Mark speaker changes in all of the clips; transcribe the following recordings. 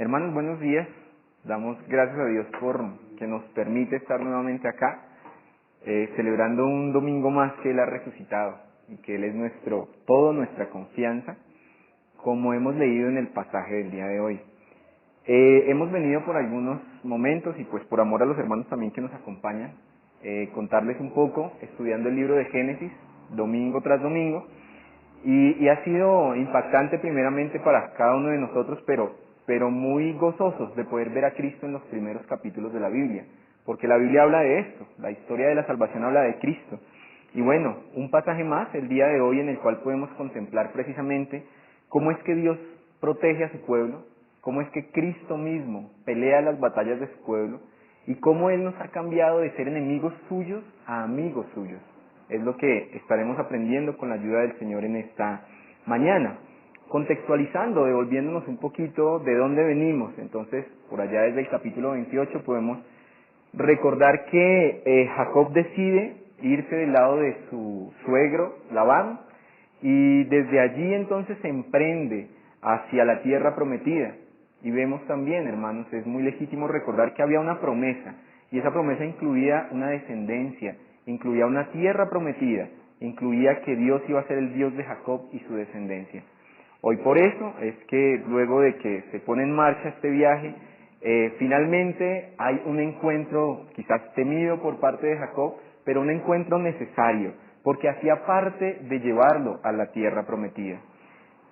Speaker 1: Hermanos, buenos días. Damos gracias a Dios por que nos permite estar nuevamente acá, celebrando un domingo más que Él ha resucitado y que Él es nuestra confianza, como hemos leído en el pasaje del día de hoy. Hemos venido por algunos momentos y pues por amor a los hermanos también que nos acompañan, contarles un poco, estudiando el libro de Génesis, domingo tras domingo, y ha sido impactante primeramente para cada uno de nosotros, pero muy gozosos de poder ver a Cristo en los primeros capítulos de la Biblia, porque la Biblia habla de esto, la historia de la salvación habla de Cristo. Y bueno, un pasaje más el día de hoy en el cual podemos contemplar precisamente cómo es que Dios protege a su pueblo, cómo es que Cristo mismo pelea las batallas de su pueblo y cómo Él nos ha cambiado de ser enemigos suyos a amigos suyos. Es lo que estaremos aprendiendo con la ayuda del Señor en esta mañana. Contextualizando, devolviéndonos un poquito de dónde venimos. Entonces, por allá desde el capítulo 28 podemos recordar que Jacob decide irse del lado de su suegro, Labán, y desde allí entonces se emprende hacia la tierra prometida. Y vemos también, hermanos, es muy legítimo recordar que había una promesa, y esa promesa incluía una descendencia, incluía una tierra prometida, incluía que Dios iba a ser el Dios de Jacob y su descendencia. Hoy por eso es que luego de que se pone en marcha este viaje, finalmente hay un encuentro quizás temido por parte de Jacob, pero un encuentro necesario, porque hacía parte de llevarlo a la tierra prometida.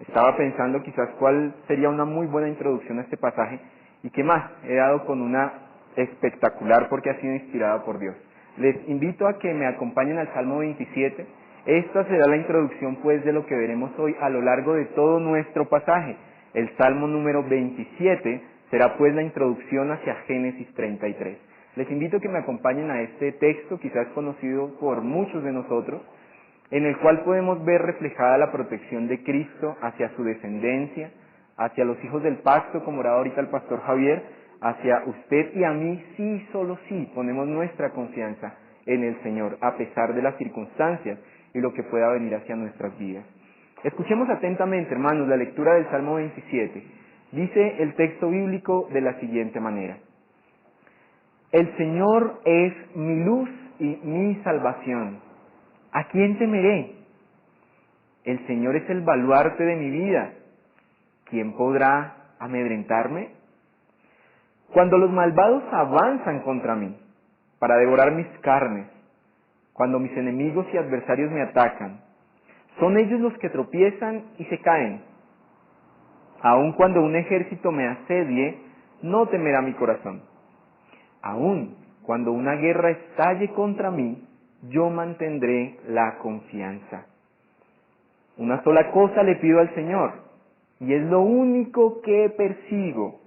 Speaker 1: Estaba pensando quizás cuál sería una muy buena introducción a este pasaje, y qué más, he dado con una espectacular porque ha sido inspirada por Dios. Les invito a que me acompañen al Salmo 27. Esta será la introducción pues de lo que veremos hoy a lo largo de todo nuestro pasaje. El Salmo número 27 será pues la introducción hacia Génesis 33. Les invito a que me acompañen a este texto, quizás conocido por muchos de nosotros, en el cual podemos ver reflejada la protección de Cristo hacia su descendencia, hacia los hijos del pacto, como oraba ahorita el pastor Javier, hacia usted y a mí, sí, solo sí, ponemos nuestra confianza en el Señor, a pesar de las circunstancias y lo que pueda venir hacia nuestras vidas. Escuchemos atentamente, hermanos, la lectura del Salmo 27. Dice el texto bíblico de la siguiente manera: El Señor es mi luz y mi salvación. ¿A quién temeré? El Señor es el baluarte de mi vida. ¿Quién podrá amedrentarme? Cuando los malvados avanzan contra mí para devorar mis carnes, cuando mis enemigos y adversarios me atacan, son ellos los que tropiezan y se caen. Aun cuando un ejército me asedie, no temerá mi corazón. Aun cuando una guerra estalle contra mí, yo mantendré la confianza. Una sola cosa le pido al Señor, y es lo único que persigo: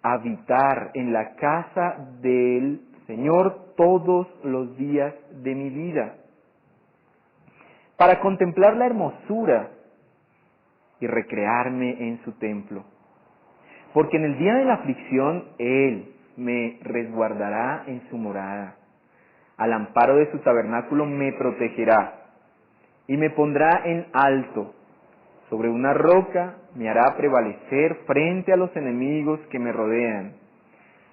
Speaker 1: habitar en la casa del Señor todos los días de mi vida, para contemplar la hermosura y recrearme en su templo. Porque en el día de la aflicción Él me resguardará en su morada. Al amparo de su tabernáculo me protegerá y me pondrá en alto. Sobre una roca me hará prevalecer frente a los enemigos que me rodean.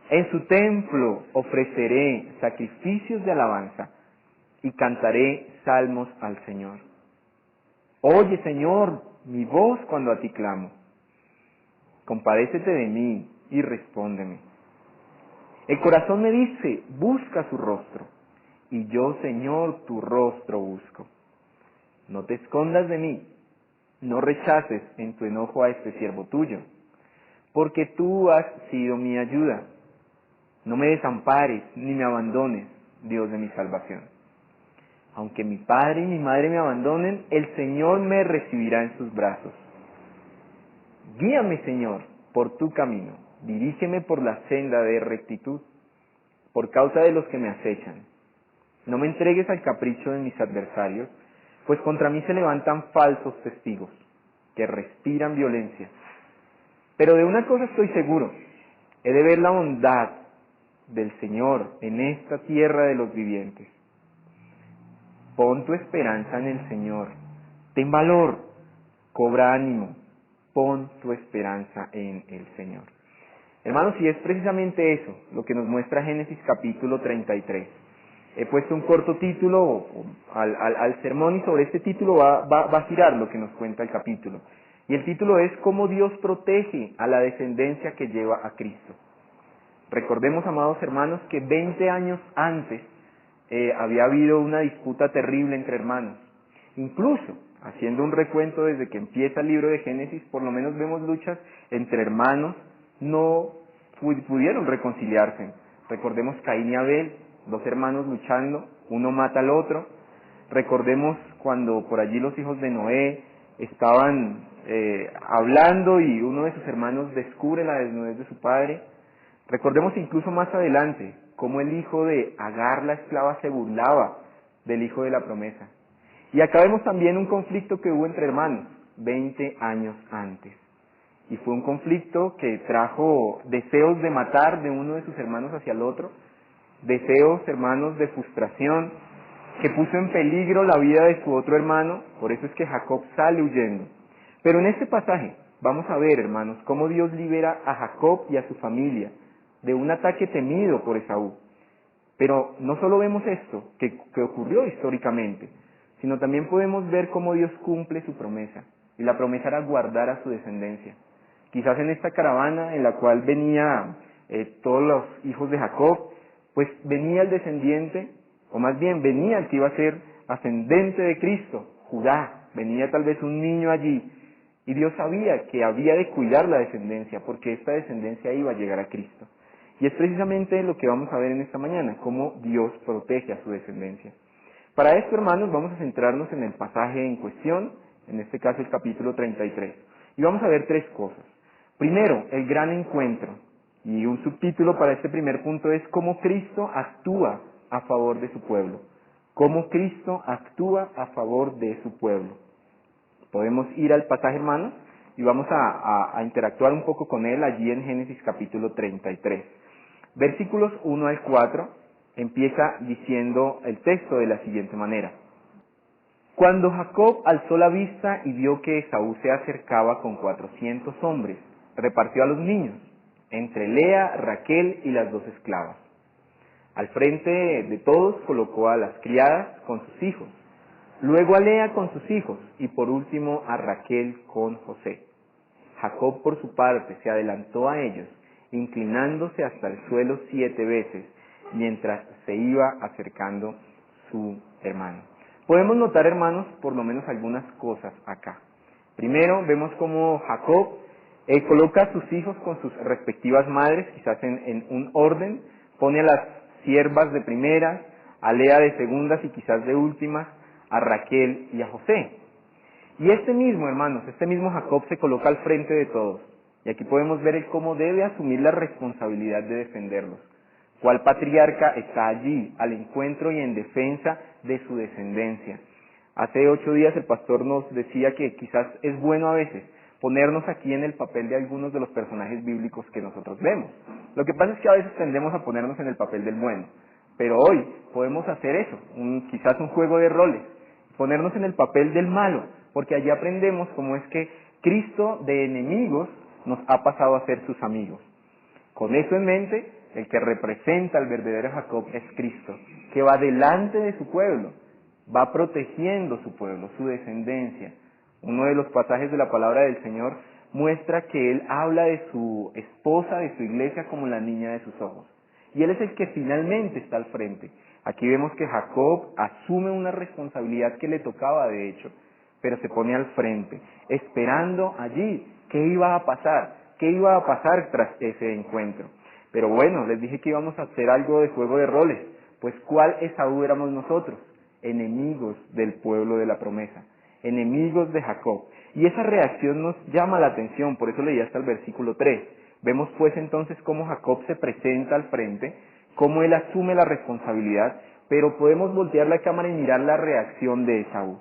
Speaker 1: En su templo ofreceré sacrificios de alabanza y cantaré salmos al Señor. Oye, Señor, mi voz cuando a ti clamo. Compadécete de mí y respóndeme. El corazón me dice: busca su rostro. Y yo, Señor, tu rostro busco. No te escondas de mí, no rechaces en tu enojo a este siervo tuyo, porque tú has sido mi ayuda. No me desampares ni me abandones, Dios de mi salvación. Aunque mi padre y mi madre me abandonen, el Señor me recibirá en sus brazos. Guíame, Señor, por tu camino, dirígeme por la senda de rectitud, por causa de los que me acechan. No me entregues al capricho de mis adversarios, pues contra mí se levantan falsos testigos, que respiran violencia. Pero de una cosa estoy seguro: he de ver la bondad del Señor en esta tierra de los vivientes. Pon tu esperanza en el Señor, ten valor, cobra ánimo, pon tu esperanza en el Señor. Hermanos, y es precisamente eso lo que nos muestra Génesis capítulo 33. He puesto un corto título al sermón y sobre este título va a girar lo que nos cuenta el capítulo. Y el título es cómo Dios protege a la descendencia que lleva a Cristo. Recordemos, amados hermanos, que 20 años antes había habido una disputa terrible entre hermanos. Incluso, haciendo un recuento desde que empieza el libro de Génesis, por lo menos vemos luchas entre hermanos, no pudieron reconciliarse. Recordemos Caín y Abel, dos hermanos luchando, uno mata al otro. Recordemos cuando por allí los hijos de Noé estaban hablando y uno de sus hermanos descubre la desnudez de su padre. Recordemos incluso más adelante cómo el hijo de Agar, la esclava, se burlaba del hijo de la promesa. Y acá vemos también un conflicto que hubo entre hermanos 20 años antes. Y fue un conflicto que trajo deseos de matar de uno de sus hermanos hacia el otro, deseos, hermanos, de frustración, que puso en peligro la vida de su otro hermano. Por eso es que Jacob sale huyendo. Pero en este pasaje vamos a ver, hermanos, cómo Dios libera a Jacob y a su familia de un ataque temido por Esaú. Pero no solo vemos esto, que ocurrió históricamente, sino también podemos ver cómo Dios cumple su promesa. Y la promesa era guardar a su descendencia. Quizás en esta caravana en la cual venía todos los hijos de Jacob, pues venía el descendiente, o más bien venía el que iba a ser ascendente de Cristo, Judá. Venía tal vez un niño allí. Y Dios sabía que había de cuidar la descendencia, porque esta descendencia iba a llegar a Cristo. Y es precisamente lo que vamos a ver en esta mañana, cómo Dios protege a su descendencia. Para esto, hermanos, vamos a centrarnos en el pasaje en cuestión, en este caso el capítulo 33. Y vamos a ver tres cosas. Primero, el gran encuentro. Y un subtítulo para este primer punto es cómo Cristo actúa a favor de su pueblo. Cómo Cristo actúa a favor de su pueblo. Podemos ir al pasaje, hermanos, y vamos a interactuar un poco con él allí en Génesis capítulo 33. Versículos 1 al 4 empieza diciendo el texto de la siguiente manera. Cuando Jacob alzó la vista y vio que Esaú se acercaba con 400 hombres, repartió a los niños, entre Lea, Raquel y las dos esclavas. Al frente de todos colocó a las criadas con sus hijos, luego a Lea con sus hijos y por último a Raquel con José. Jacob por su parte se adelantó a ellos, inclinándose hasta el suelo 7 veces, mientras se iba acercando su hermano. Podemos notar, hermanos, por lo menos algunas cosas acá. Primero, vemos cómo Jacob coloca a sus hijos con sus respectivas madres, quizás en un orden, pone a las siervas de primeras, a Lea de segundas y quizás de últimas, a Raquel y a José. Y este mismo, hermanos, este mismo Jacob se coloca al frente de todos. Y aquí podemos ver cómo debe asumir la responsabilidad de defenderlos. ¿Cuál patriarca está allí, al encuentro y en defensa de su descendencia? Hace 8 días el pastor nos decía que quizás es bueno a veces ponernos aquí en el papel de algunos de los personajes bíblicos que nosotros vemos. Lo que pasa es que a veces tendemos a ponernos en el papel del bueno. Pero hoy podemos hacer eso, quizás un juego de roles, ponernos en el papel del malo, porque allí aprendemos cómo es que Cristo de enemigos nos ha pasado a ser sus amigos. Con eso en mente, el que representa al verdadero Jacob es Cristo, que va delante de su pueblo, va protegiendo su pueblo, su descendencia. Uno de los pasajes de la palabra del Señor muestra que Él habla de su esposa, de su iglesia, como la niña de sus ojos. Y Él es el que finalmente está al frente. Aquí vemos que Jacob asume una responsabilidad que le tocaba, de hecho, pero se pone al frente, esperando allí qué iba a pasar tras ese encuentro. Pero bueno, les dije que íbamos a hacer algo de juego de roles, pues ¿cuál Esaú éramos nosotros? Enemigos del pueblo de la promesa, enemigos de Jacob. Y esa reacción nos llama la atención, por eso leí hasta el versículo 3. Vemos pues entonces cómo Jacob se presenta al frente, cómo él asume la responsabilidad, pero podemos voltear la cámara y mirar la reacción de Esaú.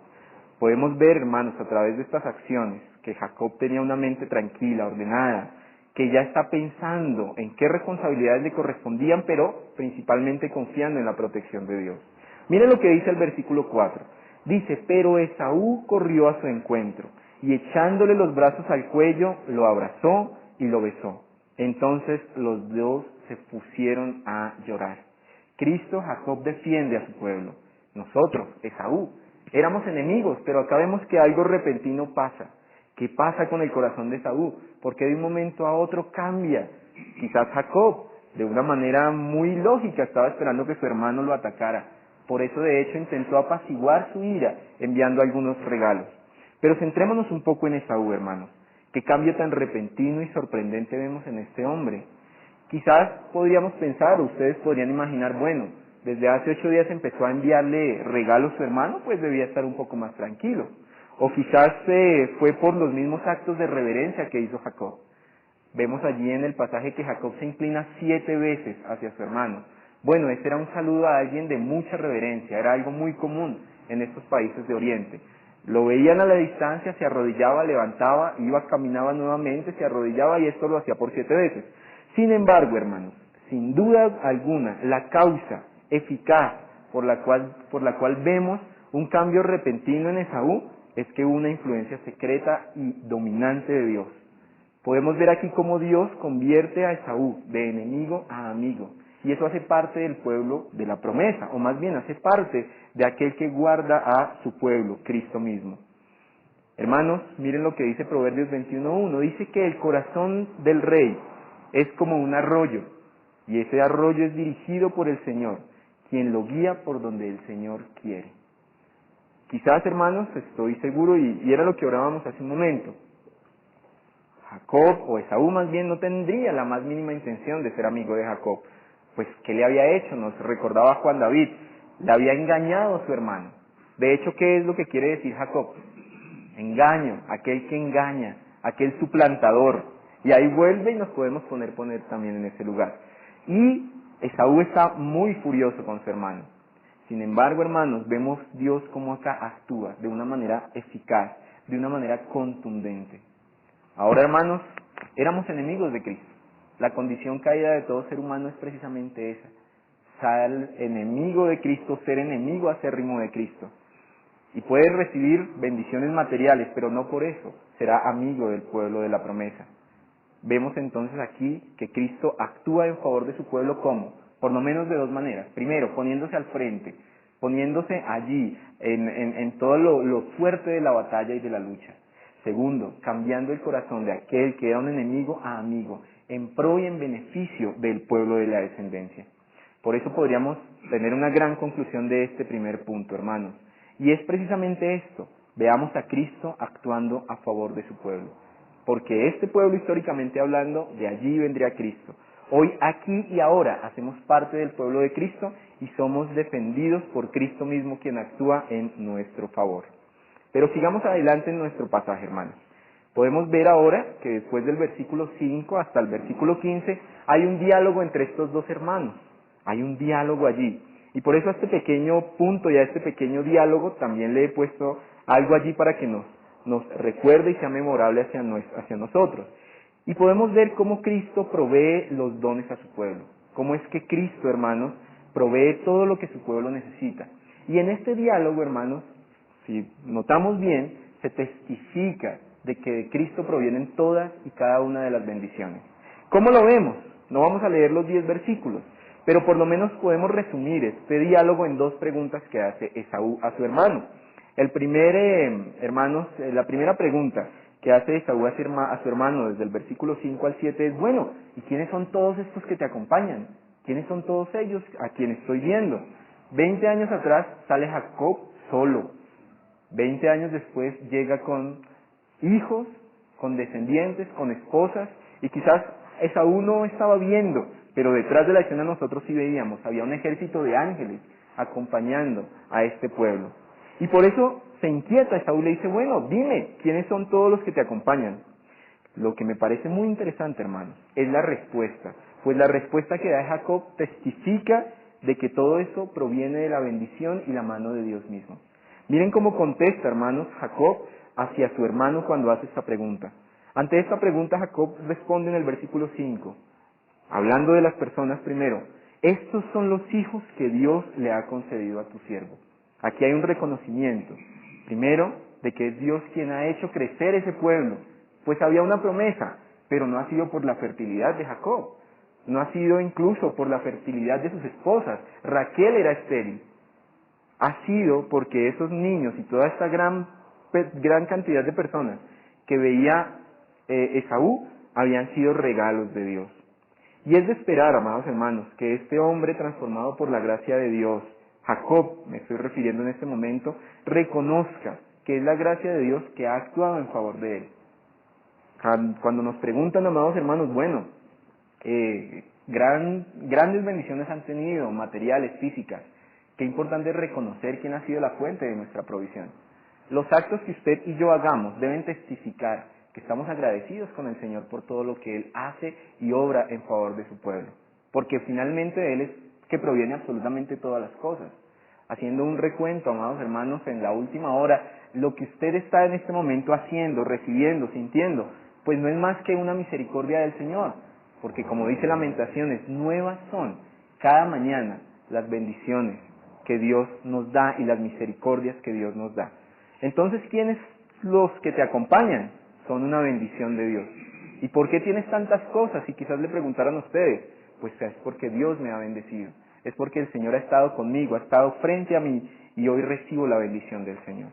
Speaker 1: Podemos ver, hermanos, a través de estas acciones, que Jacob tenía una mente tranquila, ordenada, que ya está pensando en qué responsabilidades le correspondían, pero principalmente confiando en la protección de Dios. Miren lo que dice el versículo 4. Dice, pero Esaú corrió a su encuentro, y echándole los brazos al cuello, lo abrazó y lo besó. Entonces los dos se pusieron a llorar. Cristo, Jacob defiende a su pueblo. Nosotros, Esaú, éramos enemigos, pero acá vemos que algo repentino pasa. ¿Qué pasa con el corazón de Esaú? Porque de un momento a otro cambia. Quizás Jacob, de una manera muy lógica, estaba esperando que su hermano lo atacara. Por eso, de hecho, intentó apaciguar su ira enviando algunos regalos. Pero centrémonos un poco en Esaú, hermanos. ¿Qué cambio tan repentino y sorprendente vemos en este hombre? Quizás podríamos pensar, o ustedes podrían imaginar, bueno, desde hace 8 días empezó a enviarle regalos a su hermano, pues debía estar un poco más tranquilo. O quizás fue por los mismos actos de reverencia que hizo Jacob. Vemos allí en el pasaje que Jacob se inclina 7 veces hacia su hermano. Bueno, ese era un saludo a alguien de mucha reverencia, era algo muy común en estos países de Oriente. Lo veían a la distancia, se arrodillaba, levantaba, iba, caminaba nuevamente, se arrodillaba y esto lo hacía por 7 veces. Sin embargo, hermanos, sin duda alguna, la causa eficaz por la cual vemos un cambio repentino en Esaú es que hubo una influencia secreta y dominante de Dios. Podemos ver aquí cómo Dios convierte a Esaú de enemigo a amigo. Y eso hace parte del pueblo de la promesa, o más bien hace parte de aquel que guarda a su pueblo, Cristo mismo. Hermanos, miren lo que dice Proverbios 21:1. Dice que el corazón del rey es como un arroyo, y ese arroyo es dirigido por el Señor, quien lo guía por donde el Señor quiere. Quizás, hermanos, estoy seguro, y era lo que orábamos hace un momento, Jacob, o Esaú más bien, no tendría la más mínima intención de ser amigo de Jacob. Pues, ¿qué le había hecho? Nos recordaba Juan David, le había engañado a su hermano. De hecho, ¿qué es lo que quiere decir Jacob? Engaño, aquel que engaña, aquel suplantador. Y ahí vuelve y nos podemos poner también en ese lugar. Y Esaú está muy furioso con su hermano. Sin embargo, hermanos, vemos Dios cómo acá actúa de una manera eficaz, de una manera contundente. Ahora, hermanos, éramos enemigos de Cristo. La condición caída de todo ser humano es precisamente esa. Ser enemigo de Cristo, ser enemigo acérrimo de Cristo. Y puede recibir bendiciones materiales, pero no por eso será amigo del pueblo de la promesa. Vemos entonces aquí que Cristo actúa en favor de su pueblo, ¿cómo? Por lo menos de 2 maneras. Primero, poniéndose al frente, poniéndose allí en todo lo fuerte de la batalla y de la lucha. Segundo, cambiando el corazón de aquel que era un enemigo a amigo, en pro y en beneficio del pueblo de la descendencia. Por eso podríamos tener una gran conclusión de este primer punto, hermanos. Y es precisamente esto, veamos a Cristo actuando a favor de su pueblo. Porque este pueblo, históricamente hablando, de allí vendría Cristo. Hoy, aquí y ahora, hacemos parte del pueblo de Cristo y somos defendidos por Cristo mismo, quien actúa en nuestro favor. Pero sigamos adelante en nuestro pasaje, hermanos. Podemos ver ahora que después del versículo 5 hasta el versículo 15 hay un diálogo entre estos 2 hermanos. Hay un diálogo allí. Y por eso a este pequeño punto y a este pequeño diálogo también le he puesto algo allí para que nos recuerde y sea memorable hacia nosotros. Y podemos ver cómo Cristo provee los dones a su pueblo. Cómo es que Cristo, hermanos, provee todo lo que su pueblo necesita. Y en este diálogo, hermanos, si notamos bien, se testifica de que de Cristo provienen todas y cada una de las bendiciones. ¿Cómo lo vemos? No vamos a leer los 10 versículos, pero por lo menos podemos resumir este diálogo en 2 preguntas que hace Esaú a su hermano. La primera pregunta que hace Esaú a su hermano desde el versículo 5 al 7 es, bueno, ¿y quiénes son todos estos que te acompañan? ¿Quiénes son todos ellos a quienes estoy viendo? 20 años atrás sale Jacob solo. 20 años después llega con hijos, con descendientes, con esposas, y quizás Esaú no estaba viendo, pero detrás de la escena nosotros sí veíamos, había un ejército de ángeles acompañando a este pueblo. Y por eso se inquieta, Esaú le dice, bueno, dime, ¿quiénes son todos los que te acompañan? Lo que me parece muy interesante, hermanos, es la respuesta, pues la respuesta que da Jacob testifica de que todo eso proviene de la bendición y la mano de Dios mismo. Miren cómo contesta, hermanos, Jacob hacia su hermano cuando hace esta pregunta. Ante esta pregunta, Jacob responde en el versículo 5, hablando de las personas primero, estos son los hijos que Dios le ha concedido a tu siervo. Aquí hay un reconocimiento, primero, de que es Dios quien ha hecho crecer ese pueblo, pues había una promesa, pero no ha sido por la fertilidad de Jacob, no ha sido incluso por la fertilidad de sus esposas. Raquel era estéril. Ha sido porque esos niños y toda esta gran cantidad de personas que veía Esaú habían sido regalos de Dios. Y es de esperar, amados hermanos, que este hombre transformado por la gracia de Dios, Jacob, me estoy refiriendo en este momento, reconozca que es la gracia de Dios que ha actuado en favor de él. Cuando nos preguntan, amados hermanos, bueno, grandes bendiciones han tenido, materiales, físicas, qué importante es reconocer quién ha sido la fuente de nuestra provisión. Los actos que usted y yo hagamos deben testificar que estamos agradecidos con el Señor por todo lo que Él hace y obra en favor de su pueblo. Porque finalmente de Él es que proviene absolutamente todas las cosas. Haciendo un recuento, amados hermanos, en la última hora, lo que usted está en este momento haciendo, recibiendo, sintiendo, pues no es más que una misericordia del Señor. Porque como dice Lamentaciones, nuevas son cada mañana las bendiciones que Dios nos da y las misericordias que Dios nos da. Entonces, ¿quiénes los que te acompañan? Son una bendición de Dios. ¿Y por qué tienes tantas cosas? Y quizás le preguntaran a ustedes, pues es porque Dios me ha bendecido. Es porque el Señor ha estado conmigo, ha estado frente a mí y hoy recibo la bendición del Señor.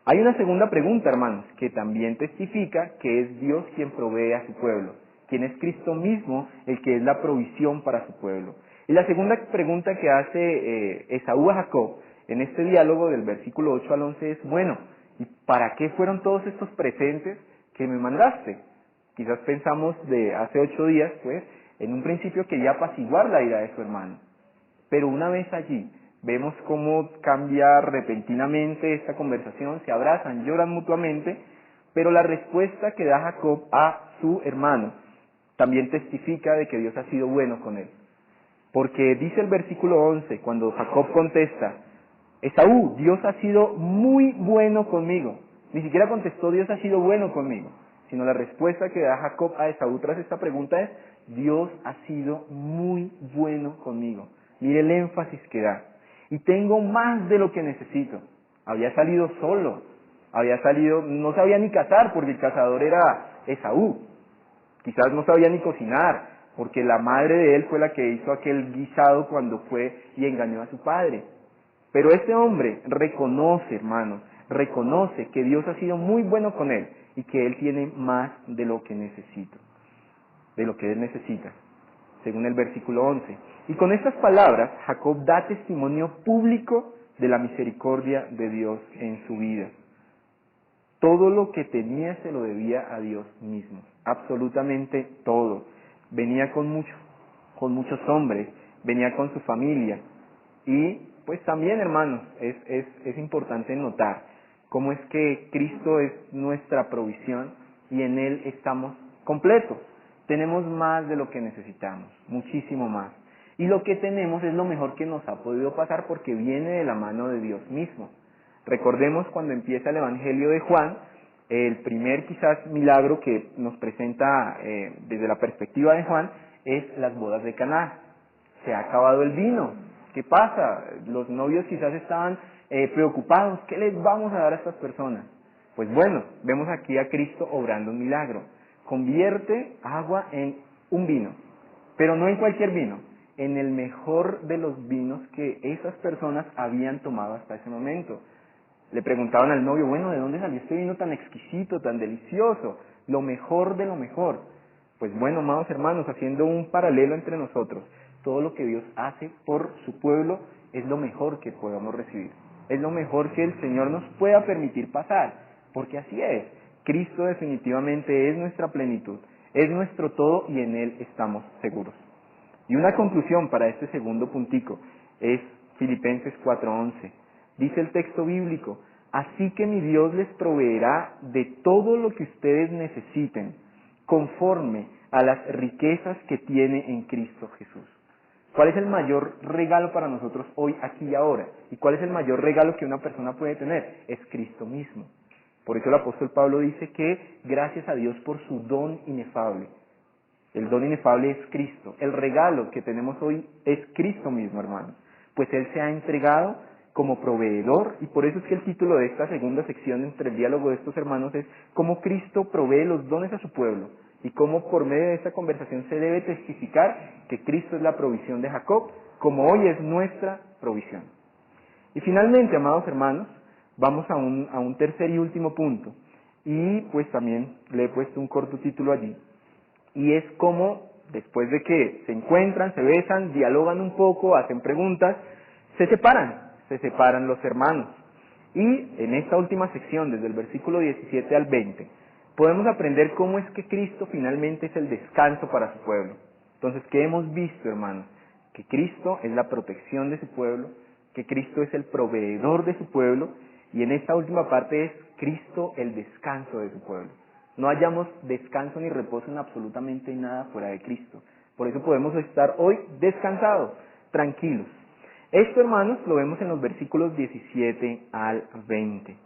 Speaker 1: Hay una segunda pregunta, hermanos, que también testifica que es Dios quien provee a su pueblo, quien es Cristo mismo el que es la provisión para su pueblo. Y la segunda pregunta que hace Esaú a Jacob en este diálogo del versículo 8 al 11 es, bueno, ¿y para qué fueron todos estos presentes que me mandaste? Quizás pensamos de hace 8 días, pues, en un principio quería apaciguar la ira de su hermano. Pero una vez allí, vemos cómo cambia repentinamente esta conversación, se abrazan, lloran mutuamente, pero la respuesta que da Jacob a su hermano también testifica de que Dios ha sido bueno con él. Porque dice el versículo 11, cuando Jacob contesta, Esaú, Dios ha sido muy bueno conmigo. Ni siquiera contestó Dios ha sido bueno conmigo, sino la respuesta que da Jacob a Esaú tras esta pregunta es, Dios ha sido muy bueno conmigo. Mire el énfasis que da. Y tengo más de lo que necesito. Había salido solo, no sabía ni cazar porque el cazador era Esaú. Quizás no sabía ni cocinar, porque la madre de él fue la que hizo aquel guisado cuando fue y engañó a su padre. Pero este hombre reconoce, hermanos, reconoce que Dios ha sido muy bueno con él y que él tiene más de lo que necesita, según el versículo 11. Y con estas palabras, Jacob da testimonio público de la misericordia de Dios en su vida. Todo lo que tenía se lo debía a Dios mismo, absolutamente todo. Venía con muchos hombres, venía con su familia. Y pues también, hermanos, es importante notar cómo es que Cristo es nuestra provisión y en Él estamos completos. Tenemos más de lo que necesitamos, muchísimo más. Y lo que tenemos es lo mejor que nos ha podido pasar porque viene de la mano de Dios mismo. Recordemos cuando empieza el Evangelio de Juan, el primer quizás milagro que nos presenta desde la perspectiva de Juan es las bodas de Caná. Se ha acabado el vino. ¿Qué pasa? Los novios quizás estaban preocupados. ¿Qué les vamos a dar a estas personas? Pues bueno, vemos aquí a Cristo obrando un milagro. Convierte agua en un vino, pero no en cualquier vino, en el mejor de los vinos que esas personas habían tomado hasta ese momento. Le preguntaban al novio, bueno, ¿de dónde salió este vino tan exquisito, tan delicioso? Lo mejor de lo mejor. Pues bueno, amados hermanos, haciendo un paralelo entre nosotros, todo lo que Dios hace por su pueblo es lo mejor que podamos recibir. Es lo mejor que el Señor nos pueda permitir pasar, porque así es. Cristo definitivamente es nuestra plenitud, es nuestro todo y en Él estamos seguros. Y una conclusión para este segundo puntico es Filipenses 4:11. Dice el texto bíblico, así que mi Dios les proveerá de todo lo que ustedes necesiten, conforme a las riquezas que tiene en Cristo Jesús. ¿Cuál es el mayor regalo para nosotros hoy, aquí y ahora? ¿Y cuál es el mayor regalo que una persona puede tener? Es Cristo mismo. Por eso el apóstol Pablo dice que gracias a Dios por su don inefable. El don inefable es Cristo. El regalo que tenemos hoy es Cristo mismo, hermanos. Pues Él se ha entregado como proveedor, y por eso es que el título de esta segunda sección entre el diálogo de estos hermanos es cómo Cristo provee los dones a su pueblo y cómo por medio de esta conversación se debe testificar que Cristo es la provisión de Jacob, como hoy es nuestra provisión. Y finalmente, amados hermanos, vamos a un tercer y último punto, y pues también le he puesto un corto título allí, y es cómo después de que se encuentran, se besan, dialogan un poco, hacen preguntas, se separan los hermanos. Y en esta última sección, desde el versículo 17 al 20, podemos aprender cómo es que Cristo finalmente es el descanso para su pueblo. Entonces, ¿qué hemos visto, hermanos? Que Cristo es la protección de su pueblo, que Cristo es el proveedor de su pueblo, y en esta última parte es Cristo el descanso de su pueblo. No hallamos descanso ni reposo en absolutamente nada fuera de Cristo. Por eso podemos estar hoy descansados, tranquilos. Esto, hermanos, lo vemos en los versículos 17 al 20.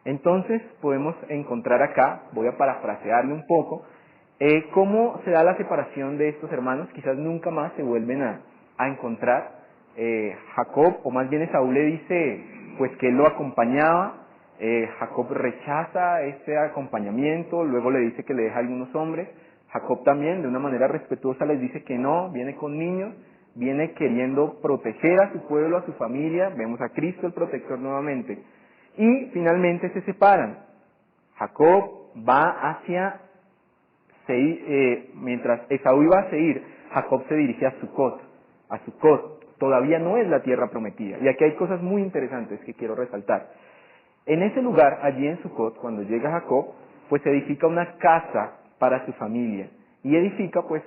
Speaker 1: Entonces, podemos encontrar acá, voy a parafrasearle un poco, cómo se da la separación de estos hermanos. Quizás nunca más se vuelven a encontrar. Jacob, o más bien Esaú, le dice pues que él lo acompañaba. Jacob rechaza este acompañamiento, luego le dice que le deja a algunos hombres. Jacob también, de una manera respetuosa, les dice que no, viene con niños, viene queriendo proteger a su pueblo, a su familia. Vemos a Cristo el protector nuevamente. Y finalmente se separan. Jacob va hacia Seir, mientras Esaú iba a Seir, Jacob se dirige a Sucot. A Sucot todavía no es la tierra prometida. Y aquí hay cosas muy interesantes que quiero resaltar. En ese lugar, allí en Sucot, cuando llega Jacob, pues edifica una casa para su familia y edifica pues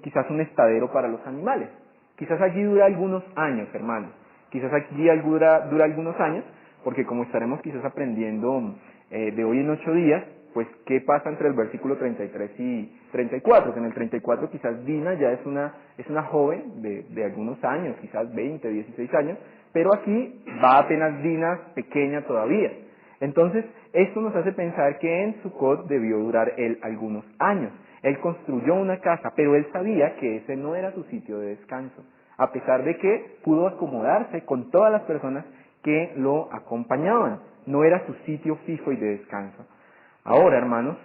Speaker 1: quizás un estadero para los animales. Quizás allí dura algunos años, hermanos. Quizás allí dura algunos años, porque como estaremos quizás aprendiendo de hoy en 8 días, pues qué pasa entre el versículo 33 y 34, que en el 34 quizás Dina ya es una joven de algunos años, quizás 20, 16 años, pero aquí va apenas Dina pequeña todavía. Entonces, esto nos hace pensar que en Sucot debió durar él algunos años. Él construyó una casa, pero él sabía que ese no era su sitio de descanso, a pesar de que pudo acomodarse con todas las personas que lo acompañaban. No era su sitio fijo y de descanso. Ahora, hermanos,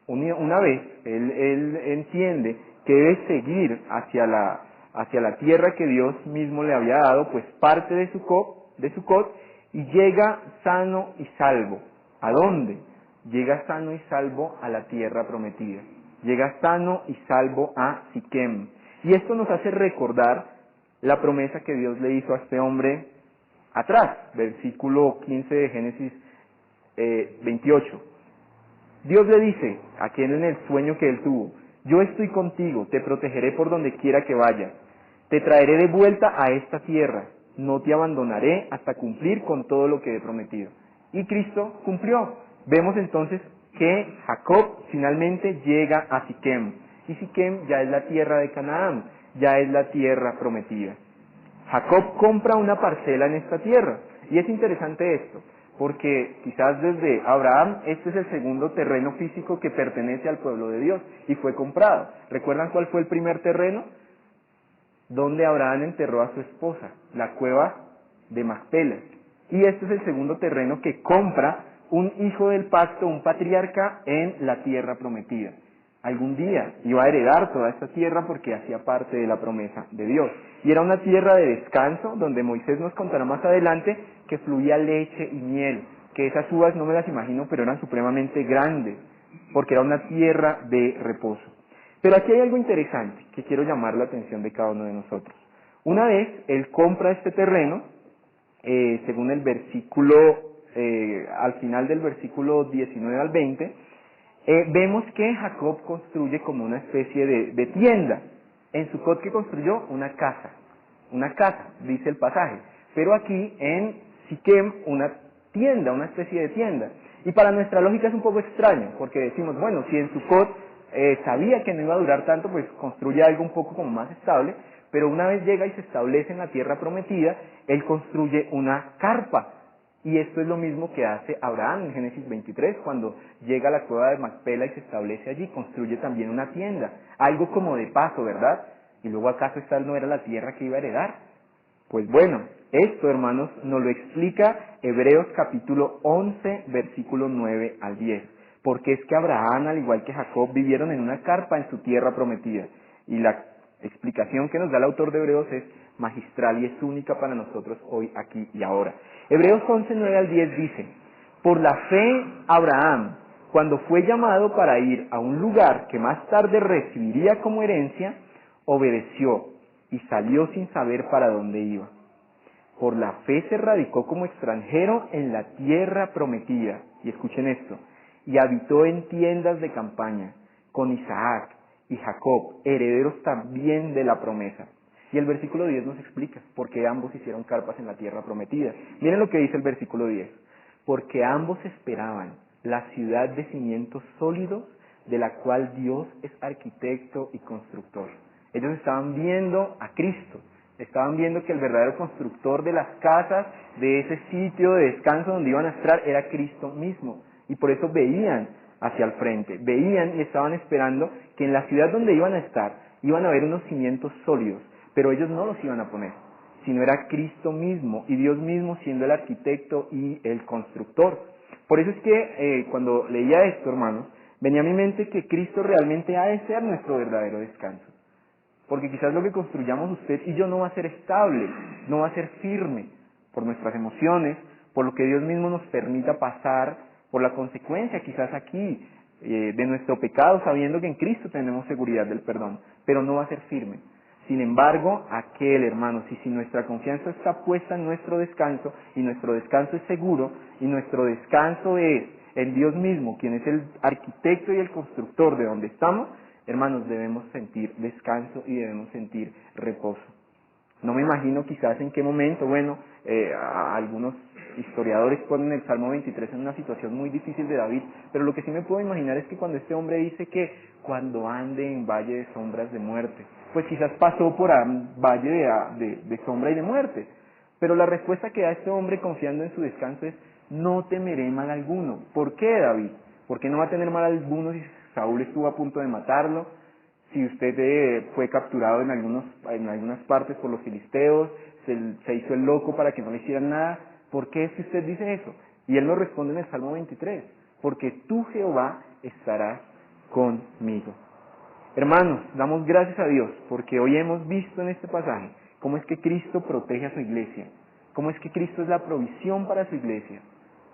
Speaker 1: una vez él entiende que debe seguir hacia la tierra que Dios mismo le había dado, pues parte de Sucot, y llega sano y salvo. ¿A dónde? Llega sano y salvo a la tierra prometida. Llega sano y salvo a Siquem. Y esto nos hace recordar la promesa que Dios le hizo a este hombre atrás, versículo 15 de Génesis 28. Dios le dice, aquí en el sueño que él tuvo: yo estoy contigo, te protegeré por donde quiera que vayas, te traeré de vuelta a esta tierra, no te abandonaré hasta cumplir con todo lo que he prometido. Y Cristo cumplió. Vemos entonces que Jacob finalmente llega a Siquem, y Siquem ya es la tierra de Canaán, ya es la tierra prometida. Jacob compra una parcela en esta tierra, y es interesante esto, porque quizás desde Abraham este es el segundo terreno físico que pertenece al pueblo de Dios y fue comprado. ¿Recuerdan cuál fue el primer terreno? Donde Abraham enterró a su esposa, la cueva de Macpela. Y este es el segundo terreno que compra un hijo del pacto, un patriarca, en la tierra prometida. Algún día iba a heredar toda esta tierra porque hacía parte de la promesa de Dios. Y era una tierra de descanso, donde Moisés nos contará más adelante que fluía leche y miel, que esas uvas no me las imagino, pero eran supremamente grandes, porque era una tierra de reposo. Pero aquí hay algo interesante que quiero llamar la atención de cada uno de nosotros. Una vez él compra este terreno, según el versículo, al final del versículo 19 al 20, vemos que Jacob construye como una especie de tienda. En Sucot, ¿qué construyó? Una casa, dice el pasaje. Pero aquí en Siquem, una tienda, una especie de tienda. Y para nuestra lógica es un poco extraño, porque decimos, bueno, si en Sucot sabía que no iba a durar tanto, pues construye algo un poco como más estable, pero una vez llega y se establece en la tierra prometida, él construye una carpa. Y esto es lo mismo que hace Abraham en Génesis 23, cuando llega a la cueva de Macpela y se establece allí, construye también una tienda, algo como de paso, ¿verdad? Y luego, ¿acaso esta no era la tierra que iba a heredar? Pues bueno, esto, hermanos, nos lo explica Hebreos capítulo 11, versículo 9 al 10. porque es que Abraham, al igual que Jacob, vivieron en una carpa en su tierra prometida. Y la explicación que nos da el autor de Hebreos es magistral y es única para nosotros hoy, aquí y ahora. Hebreos 11, 9 al 10 dice: por la fe, Abraham, cuando fue llamado para ir a un lugar que más tarde recibiría como herencia, obedeció y salió sin saber para dónde iba. Por la fe se radicó como extranjero en la tierra prometida, y escuchen esto, y habitó en tiendas de campaña, con Isaac y Jacob, herederos también de la promesa. Y el versículo 10 nos explica por qué ambos hicieron carpas en la tierra prometida. Miren lo que dice el versículo 10. Porque ambos esperaban la ciudad de cimientos sólidos, de la cual Dios es arquitecto y constructor. Ellos estaban viendo a Cristo, estaban viendo que el verdadero constructor de las casas, de ese sitio de descanso donde iban a estar, era Cristo mismo. Y por eso veían hacia el frente, veían y estaban esperando que en la ciudad donde iban a estar, iban a haber unos cimientos sólidos, pero ellos no los iban a poner, sino era Cristo mismo y Dios mismo siendo el arquitecto y el constructor. Por eso es que cuando leía esto, hermanos, venía a mi mente que Cristo realmente ha de ser nuestro verdadero descanso. Porque quizás lo que construyamos usted y yo no va a ser estable, no va a ser firme, por nuestras emociones, por lo que Dios mismo nos permita pasar, por la consecuencia quizás aquí de nuestro pecado, sabiendo que en Cristo tenemos seguridad del perdón, pero no va a ser firme. Sin embargo, aquel, hermanos, y si nuestra confianza está puesta en nuestro descanso, y nuestro descanso es seguro, y nuestro descanso es en Dios mismo, quien es el arquitecto y el constructor de donde estamos, hermanos, debemos sentir descanso y debemos sentir reposo. No me imagino quizás en qué momento, algunos historiadores ponen el Salmo 23 en una situación muy difícil de David, pero lo que sí me puedo imaginar es que cuando este hombre dice que cuando ande en valle de sombras de muerte, pues quizás pasó por un valle de sombra y de muerte, pero la respuesta que da este hombre confiando en su descanso es: no temeré mal alguno. ¿Por qué, David? ¿Por qué no va a tener mal alguno si Saúl estuvo a punto de matarlo? Si usted fue capturado en algunas partes por los filisteos, se hizo el loco para que no le hicieran nada, ¿por qué es que usted dice eso? Y él nos responde en el Salmo 23, porque tú, Jehová, estarás conmigo. Hermanos, damos gracias a Dios, porque hoy hemos visto en este pasaje cómo es que Cristo protege a su iglesia, cómo es que Cristo es la provisión para su iglesia,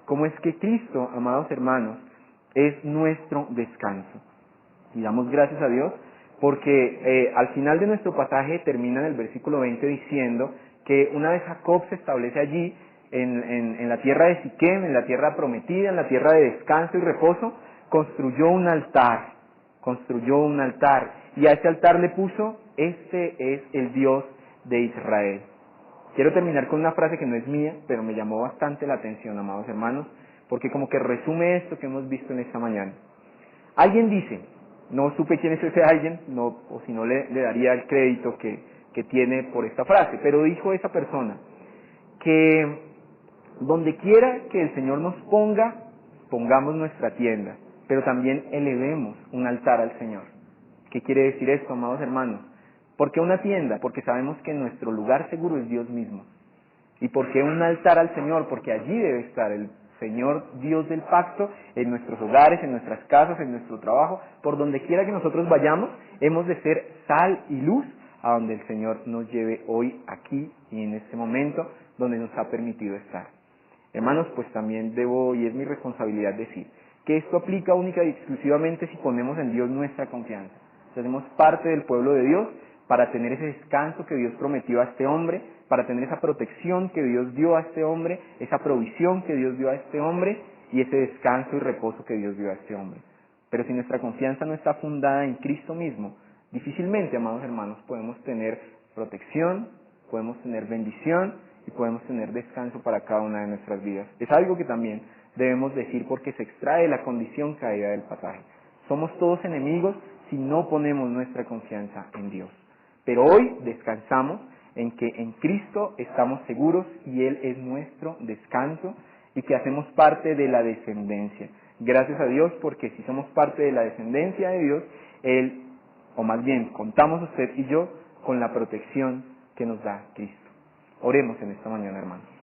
Speaker 1: cómo es que Cristo, amados hermanos, es nuestro descanso. Y damos gracias a Dios porque al final de nuestro pasaje termina en el versículo 20 diciendo que una vez Jacob se establece allí en la tierra de Siquem, en la tierra prometida, en la tierra de descanso y reposo, construyó un altar y a ese altar le puso: este es el Dios de Israel. Quiero terminar con una frase que no es mía, pero me llamó bastante la atención, amados hermanos, porque como que resume esto que hemos visto en esta mañana. Alguien dice, no supe quién es ese alguien, o si no le daría el crédito que tiene por esta frase, pero dijo esa persona que donde quiera que el Señor nos ponga, pongamos nuestra tienda, pero también elevemos un altar al Señor. ¿Qué quiere decir esto, amados hermanos? ¿Por qué una tienda? Porque sabemos que nuestro lugar seguro es Dios mismo. ¿Y por qué un altar al Señor? Porque allí debe estar el Señor Dios del pacto, en nuestros hogares, en nuestras casas, en nuestro trabajo, por donde quiera que nosotros vayamos, hemos de ser sal y luz a donde el Señor nos lleve hoy, aquí y en este momento donde nos ha permitido estar. Hermanos, pues también debo, y es mi responsabilidad decir, que esto aplica única y exclusivamente si ponemos en Dios nuestra confianza. Si hacemos parte del pueblo de Dios para tener ese descanso que Dios prometió a este hombre, para tener esa protección que Dios dio a este hombre, esa provisión que Dios dio a este hombre y ese descanso y reposo que Dios dio a este hombre. Pero si nuestra confianza no está fundada en Cristo mismo, difícilmente, amados hermanos, podemos tener protección, podemos tener bendición y podemos tener descanso para cada una de nuestras vidas. Es algo que también debemos decir porque se extrae de la condición caída del pasaje. Somos todos enemigos si no ponemos nuestra confianza en Dios. Pero hoy descansamos en que en Cristo estamos seguros y Él es nuestro descanso y que hacemos parte de la descendencia. Gracias a Dios, porque si somos parte de la descendencia de Dios, Él, o más bien contamos usted y yo con la protección que nos da Cristo. Oremos en esta mañana, hermanos.